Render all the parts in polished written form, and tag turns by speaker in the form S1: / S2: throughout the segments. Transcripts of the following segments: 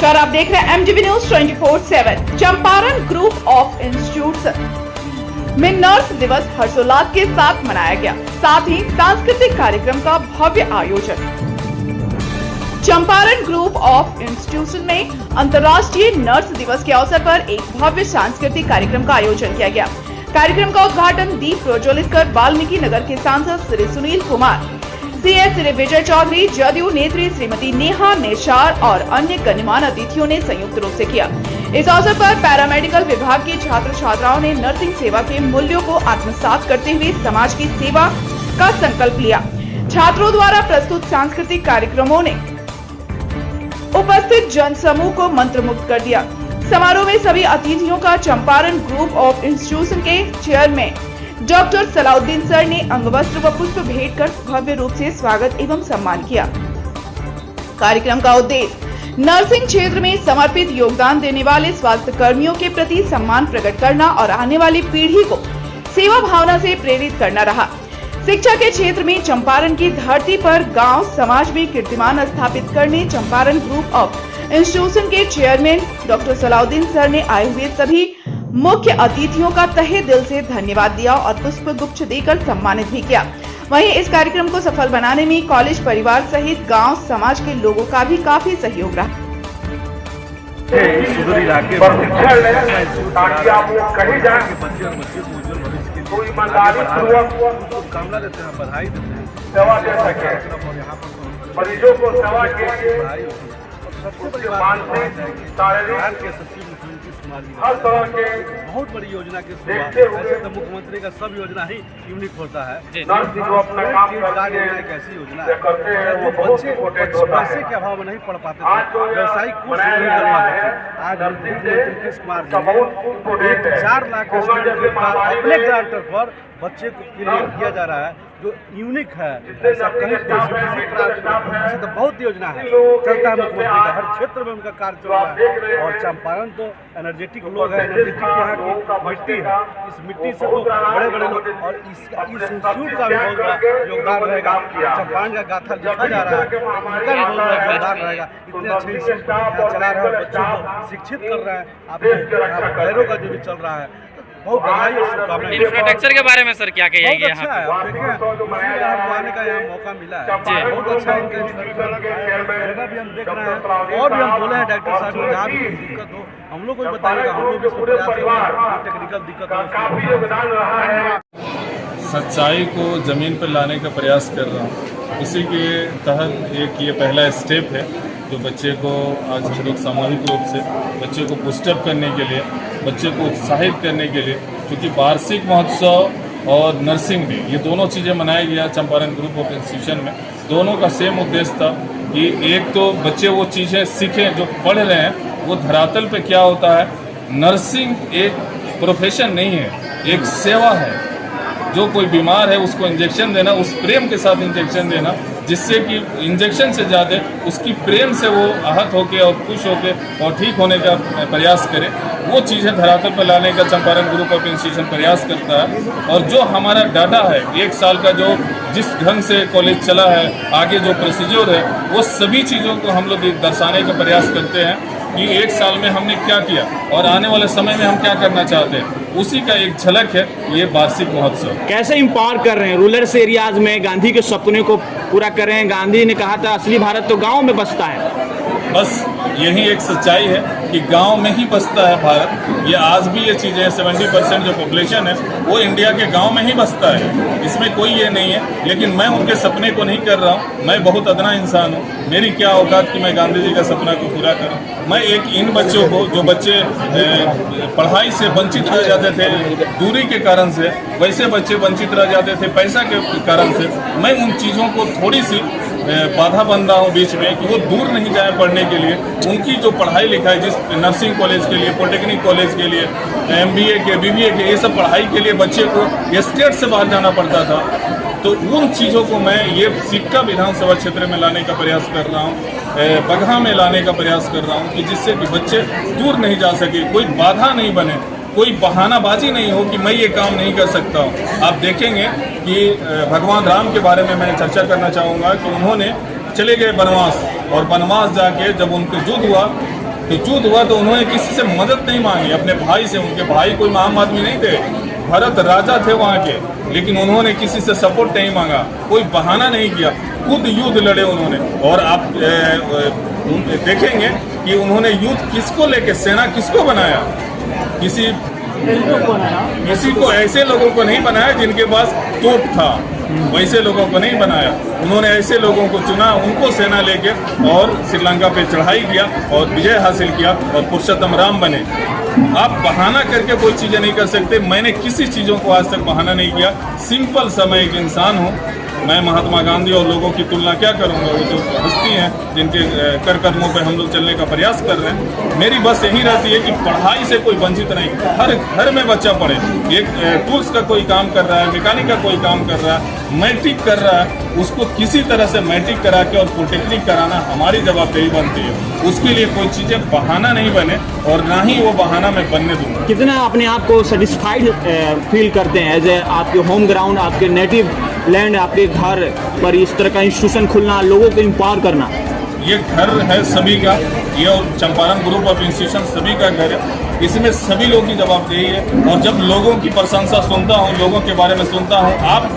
S1: नमस्कार, आप देख रहे हैं MGB news 24/7। Champaran group of institute में नर्स दिवस हर्षोल्लास के साथ मनाया गया, साथ ही सांस्कृतिक कार्यक्रम का भव्य आयोजन। चंपारण ग्रुप ऑफ इंस्टीट्यूशन में अंतर्राष्ट्रीय नर्स दिवस के अवसर पर एक भव्य सांस्कृतिक कार्यक्रम का आयोजन किया गया। कार्यक्रम का उद्घाटन दीप प्रज्वलित कर वाल्मीकि नगर के सांसद श्री सुनील कुमार, CS श्री विजय चौधरी, जदयू नेत्री श्रीमती नेहा नेशार और अन्य गणमान्य अतिथियों ने संयुक्त रूप से किया। इस अवसर पर पैरामेडिकल विभाग के छात्र छात्राओं ने नर्सिंग सेवा के मूल्यों को आत्मसात करते हुए समाज की सेवा का संकल्प लिया। छात्रों द्वारा प्रस्तुत सांस्कृतिक कार्यक्रमों ने उपस्थित जनसमूह को मंत्रमुग्ध कर दिया। समारोह में सभी अतिथियों का चंपारण ग्रुप ऑफ इंस्टीट्यूशन के चेयरमैन डॉक्टर सलाउद्दीन सर ने अंगवस्त्र व पुष्प भेंट कर भव्य रूप से स्वागत एवं सम्मान किया। कार्यक्रम का उद्देश्य नर्सिंग क्षेत्र में समर्पित योगदान देने वाले स्वास्थ्य कर्मियों के प्रति सम्मान प्रकट करना और आने वाली पीढ़ी को सेवा भावना से प्रेरित करना रहा। शिक्षा के क्षेत्र में चंपारण की धरती पर गांव समाज में कीर्तिमान स्थापित करने चंपारण ग्रुप ऑफ इंस्टीट्यूशन के चेयरमैन डॉक्टर सलाउद्दीन सर ने आए हुए सभी मुख्य अतिथियों का तहे दिल से धन्यवाद दिया और पुष्प गुच्छ देकर सम्मानित भी किया। वहीं इस कार्यक्रम को सफल बनाने में कॉलेज परिवार सहित गांव समाज के लोगों का भी काफी सहयोग रहा।
S2: ताकि आप कहीं जाए तो ईमानदारी पूर्वक
S3: शुभकामना देते हैं, बधाई देते हैं,
S2: सेवा दे सके, मरीजों को सेवा के
S3: सबसे बड़ी
S2: मानसिक शारीरिक
S3: के सचिव मुख्यमंत्री कुमार जी
S2: हर तरह के
S3: बहुत बड़ी योजना की शुरुआत।
S2: देखते हुए
S3: वैसे तो मुख्यमंत्री का सब योजना ही यूनिक होता है।
S2: नर्स जो अपना काम करते हैं,
S3: एक ऐसी योजना है
S2: करते हैं, वो
S3: जो
S2: बहुत
S3: बच्चे
S2: इम्पोर्टेंट होता
S3: पैसे
S2: है।
S3: के अभाव में नहीं पढ़ पाते
S2: आज
S3: थे,
S2: जो
S3: व्यवसायिक कोर्स
S2: बनाया
S3: नहीं
S2: जा
S3: कर
S2: रहा
S3: पाते
S2: है,
S3: थे। आज
S2: नर्सिंग
S3: मुख्यमंत्री
S2: से
S3: नीतीश कुमार
S2: का बहुत इम्पोर्टेंट है।
S3: 4 लाख
S2: कोरोना जैसे महामारी
S3: अपने
S2: में
S3: ग्रांटर पर बच्चे के लिए किया जा रहा है, जो यूनिक है। ऐसा कहीं ऐसे तो बहुत योजना है चलता है मुख्यमंत्री का, हर क्षेत्र में उनका कार्य चल रहा है। और चंपारण तो एनर्जेटिक लोग है, एनर्जेटिक यहाँ की मिट्टी है, इस मिट्टी से तो बड़े बड़े लोग, और इस इंस्टीट्यूट का भी बहुत बड़ा योगदान रहेगा। चंपारण का गाथा लिखा जा रहा है, उनका भी बहुत बड़ा योगदान रहेगा। इतने अच्छे इंस्टीट्यूट चला रहे हैं, बच्चों को शिक्षित कर रहे हैं। आप पैरों का जो भी चल रहा है, बहुत बधाई और शुभकामनाएं।
S4: इंफ्रास्ट्रक्चर के बारे में सर क्या कहिएगा?
S3: बहुत अच्छा है, आप देखिए दूसरी आपको आने का यहाँ मौका मिला है, बहुत अच्छा इनका जगह भी हम देख रहे हैं। और भी हम बोले हैं डॉक्टर साहब को जहाँ भी दिक्कत हो हम लोग को भी बताइएगा, हम लोग भी इसको प्रयास करेंगे, टेक्निकल दिक्कत हो।
S5: सच्चाई को ज़मीन पर लाने का प्रयास कर रहा हूँ। उसी के तहत एक ये पहला स्टेप है जो बच्चे को आज हम लोग सामूहिक रूप से बच्चे को पुस्टअप करने के लिए, बच्चे को उत्साहित करने के लिए, क्योंकि वार्षिक महोत्सव और नर्सिंग डे ये दोनों चीज़ें मनाया गया चंपारण ग्रुप ऑफ इंस्टीट्यूशन में। दोनों का सेम उद्देश्य था कि एक तो बच्चे वो चीज़ें सीखें जो पढ़ रहे हैं, वो धरातल पे क्या होता है। नर्सिंग एक प्रोफेशन नहीं है, एक सेवा है। जो कोई बीमार है उसको इंजेक्शन देना, उस प्रेम के साथ इंजेक्शन देना, जिससे कि इंजेक्शन से ज़्यादा उसकी प्रेम से वो आहत होके और खुश होके और ठीक होने का प्रयास करे। वो चीज़ें धरातल पर लाने का चंपारण ग्रुप ऑफ इंस्टीट्यूशन प्रयास करता है। और जो हमारा डाटा है 1 साल का, जो जिस ढंग से कॉलेज चला है, आगे जो प्रोसीजर है, वो सभी चीज़ों को हम लोग दर्शाने का प्रयास करते हैं कि 1 साल में हमने क्या किया और आने वाले समय में हम क्या करना चाहते हैं। उसी का एक झलक है ये वार्षिक महोत्सव।
S4: कैसे इम्पावर कर रहे हैं रूरल एरियाज में, गांधी के सपने को पूरा कर रहे हैं। गांधी ने कहा था असली भारत तो गांव में बसता है।
S5: बस यही एक सच्चाई है कि गांव में ही बसता है भारत। ये आज भी ये चीज़ें 70% जो पॉपुलेशन है वो इंडिया के गांव में ही बसता है, इसमें कोई ये नहीं है। लेकिन मैं उनके सपने को नहीं कर रहा हूँ, मैं बहुत अदना इंसान हूँ। मेरी क्या औकात कि मैं गांधी जी का सपना को पूरा करूँ। मैं एक इन बच्चों को, जो बच्चे पढ़ाई से वंचित रह जाते थे दूरी के कारण से, वैसे बच्चे वंचित रह जाते थे पैसा के कारण से, मैं उन चीज़ों को थोड़ी सी बाधा बन रहा हूँ बीच में कि वो दूर नहीं जाए पढ़ने के लिए। उनकी जो पढ़ाई लिखाई, जिस नर्सिंग कॉलेज के लिए, पॉलिटेक्निक कॉलेज के लिए, MBA के, BBA के, ये सब पढ़ाई के लिए बच्चे को स्टेट से बाहर जाना पड़ता था। तो उन चीज़ों को मैं ये सिक्का विधानसभा क्षेत्र में लाने का प्रयास कर रहा हूँ, बगहा में लाने का प्रयास कर रहा हूँ कि जिससे कि बच्चे दूर नहीं जा सके, कोई बाधा नहीं बने, कोई बहानाबाजी नहीं हो कि मैं ये काम नहीं कर सकता हूँ। आप देखेंगे कि भगवान राम के बारे में मैं चर्चा करना चाहूँगा कि उन्होंने चले गए वनवास, और वनवास जाके जब उनको युद्ध हुआ तो युद्ध हुआ तो उन्होंने किसी से मदद नहीं मांगी, अपने भाई से। उनके भाई कोई आम आदमी नहीं थे, भरत राजा थे वहाँ के, लेकिन उन्होंने किसी से सपोर्ट नहीं मांगा, कोई बहाना नहीं किया, खुद युद्ध लड़े उन्होंने। और आप देखेंगे कि उन्होंने युद्ध किसको लेके, सेना किसको बनाया, किसी को ऐसे लोगों को नहीं बनाया जिनके पास तोप था, वैसे लोगों को नहीं बनाया। उन्होंने ऐसे लोगों को चुना, उनको सेना लेके और श्रीलंका पे चढ़ाई किया और विजय हासिल किया और पुरुषोत्तम राम बने। आप बहाना करके कोई चीज़ें नहीं कर सकते। मैंने किसी चीज़ों को आज तक बहाना नहीं किया। सिंपल सा मैं एक इंसान हूँ। मैं महात्मा गांधी और लोगों की तुलना क्या करूँगा, वो जो हस्ती हैं जिनके कर कदमों पे हम लोग चलने का प्रयास कर रहे हैं। मेरी बस यही रहती है कि पढ़ाई से कोई वंचित नहीं, हर घर में बच्चा पढ़े। एक टूल्स का कोई काम कर रहा है, मैकेनिक का कोई काम कर रहा है, मैट्रिक कर रहा है, उसको किसी तरह से मैट्रिक करा के और पॉलिटेक्निक कराना हमारी जवाबदेही बनती है। उसके लिए कोई चीज़ें बहाना नहीं बने और ना ही वो बहाना मैं बनने दूंगा।
S4: कितना अपने आप को सेटिस्फाइड फील करते हैं एज ए आपके होम ग्राउंड, आपके नेटिव लैंड, आपके घर पर इस तरह का इंस्टीट्यूशन खुलना, लोगों को एम्पावर करना?
S5: ये घर है सभी का, ये चंपारण ग्रुप ऑफ इंस्टीट्यूशन सभी का घर है। इसमें सभी लोगों की जवाबदेही है। और जब लोगों की प्रशंसा सुनता हूँ, लोगों के बारे में सुनता हूँ, आप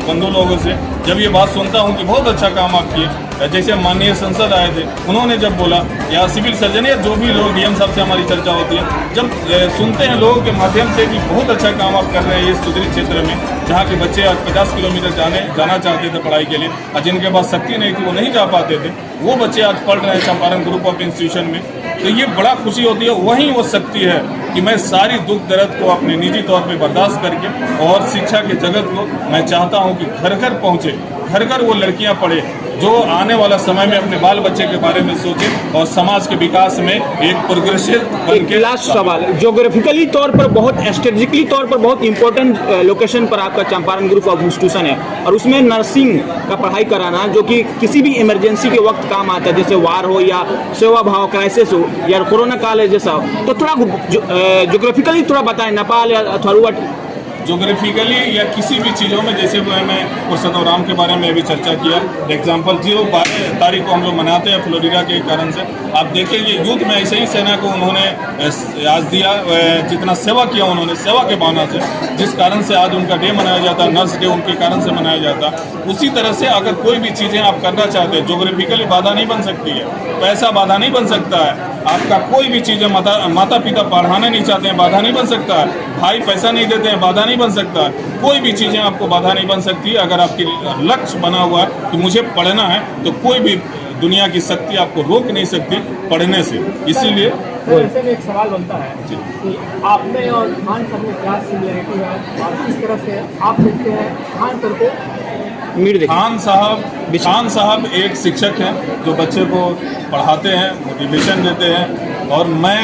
S5: बंधु लोगों से जब ये बात सुनता हूँ कि बहुत अच्छा काम आप किए, जैसे माननीय संसद आए थे, उन्होंने जब बोला, या सिविल सर्जन या जो भी लोग डीएम साहब से हमारी चर्चा होती है, जब सुनते हैं लोगों के माध्यम से कि बहुत अच्छा काम आप कर रहे हैं इस सुदूरी क्षेत्र में, जहाँ के बच्चे आज 50 किलोमीटर जाना चाहते थे पढ़ाई के लिए और जिनके पास शक्ति नहीं थी, वो नहीं जा पाते थे, वो बच्चे आज पढ़ रहे हैं चंपारण ग्रुप ऑफ इंस्टीट्यूशन में। तो ये बड़ा खुशी होती है। वहीं वो शक्ति है कि मैं सारी दुख दर्द को अपने निजी तौर पे बर्दाश्त करके और शिक्षा के जगत को मैं चाहता हूँ कि घर घर पहुँचे, घर घर वो लड़कियाँ पढ़े जो आने वाला समय में अपने बाल बच्चे के बारे में सोचे और समाज के विकास में एक प्रोग्रेसिव।
S4: एक लास्ट सवाल, ज्योग्राफिकली तौर पर बहुत, स्ट्रेटेजिकली तौर पर बहुत इंपॉर्टेंट लोकेशन पर आपका चंपारण ग्रुप ऑफ इंस्टीट्यूशन है और उसमें नर्सिंग का पढ़ाई कराना जो कि किसी भी इमरजेंसी के वक्त काम आता है, जैसे वार हो या सेवा भाव क्राइसिस हो या कोरोना काल है जैसा हो, तो थोड़ा ज्योग्राफिकली थोड़ा बताएं, नेपाल या अथवा
S5: जोग्राफिकली या किसी भी चीज़ों में, जैसे मैं पुरुषोत्तम राम के बारे में भी चर्चा किया। एग्जाम्पल 12 तारीख को हम लोग मनाते हैं फ्लोरिडा के कारण से। आप देखेंगे युद्ध में ऐसे ही सेना को उन्होंने आज दिया, जितना सेवा किया उन्होंने, सेवा के भावना से, जिस कारण से आज उनका डे मनाया जाता है, नर्स डे उनके कारण से मनाया जाता। उसी तरह से अगर कोई भी चीज़ें आप करना चाहते हैं, जोग्राफिकली बाधा नहीं बन सकती है, पैसा बाधा नहीं बन सकता है, आपका कोई भी चीज़ें माता पिता पढ़ाना नहीं चाहते हैं, बाधा नहीं बन सकता है, भाई पैसा नहीं देते हैं, बाधा नहीं बन सकता है, कोई भी चीज़ें आपको बाधा नहीं बन सकती। अगर आपकी लक्ष्य बना हुआ है कि मुझे पढ़ना है, तो कोई भी दुनिया की शक्ति आपको रोक नहीं सकती पढ़ने से। इसीलिए
S6: ऐसे में एक सवाल बनता है कि आप में और खान सर में क्या सिमिलरिटी है और किस तरह से आप देखते हैं खान सर को?
S5: खान साहब एक शिक्षक हैं जो बच्चे को पढ़ाते हैं, मोटिवेशन देते हैं। और मैं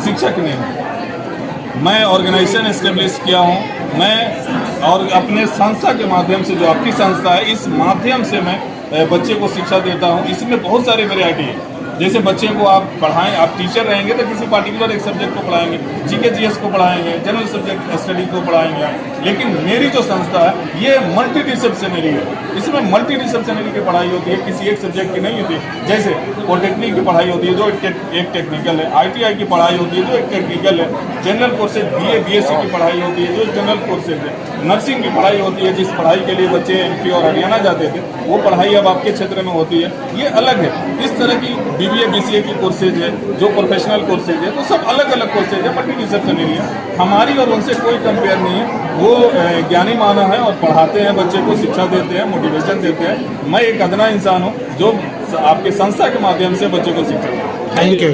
S5: शिक्षक नहीं हूँ, मैं ऑर्गेनाइजेशन एस्टेब्लिश किया हूँ, मैं और अपने संस्था के माध्यम से, जो आपकी संस्था है, इस माध्यम से मैं बच्चे को शिक्षा देता हूँ। इसमें बहुत सारी वैरायटी है। जैसे बच्चे को आप पढ़ाएं, आप टीचर रहेंगे तो किसी पार्टिकुलर एक सब्जेक्ट को पढ़ाएंगे, जीके जीएस को पढ़ाएंगे, जनरल सब्जेक्ट स्टडी को पढ़ाएंगे। लेकिन मेरी जो संस्था है ये मल्टी डिसिप्लिनरी है। इसमें मल्टी डिसिप्लिनरी की पढ़ाई होती है, किसी एक सब्जेक्ट की नहीं होती। जैसे पॉलिटेक्निक की पढ़ाई होती है जो एक टेक्निकल है, ITI की पढ़ाई होती है जो एक टेक्निकल है, जनरल कोर्सेज BA BSc की पढ़ाई होती है जो जनरल कोर्सेज है, नर्सिंग की पढ़ाई होती है जिस पढ़ाई के लिए बच्चे MP और हरियाणा जाते थे, वो पढ़ाई अब आपके क्षेत्र में होती है, ये अलग है। इस तरह की BBA BCA की कोर्सेज है जो प्रोफेशनल कोर्सेज है, तो सब अलग अलग कोर्सेज है, मल्टी डिसिप्लिनरी है। हमारी और उनसे कोई कंपेयर नहीं है। वो ज्ञानी माना है और पढ़ाते हैं, बच्चे को शिक्षा देते हैं, मोटिवेशन देते हैं। मैं एक अदना इंसान हूँ जो आपके संस्था के माध्यम से बच्चे को शिक्षा देता हूँ।
S4: Thank you.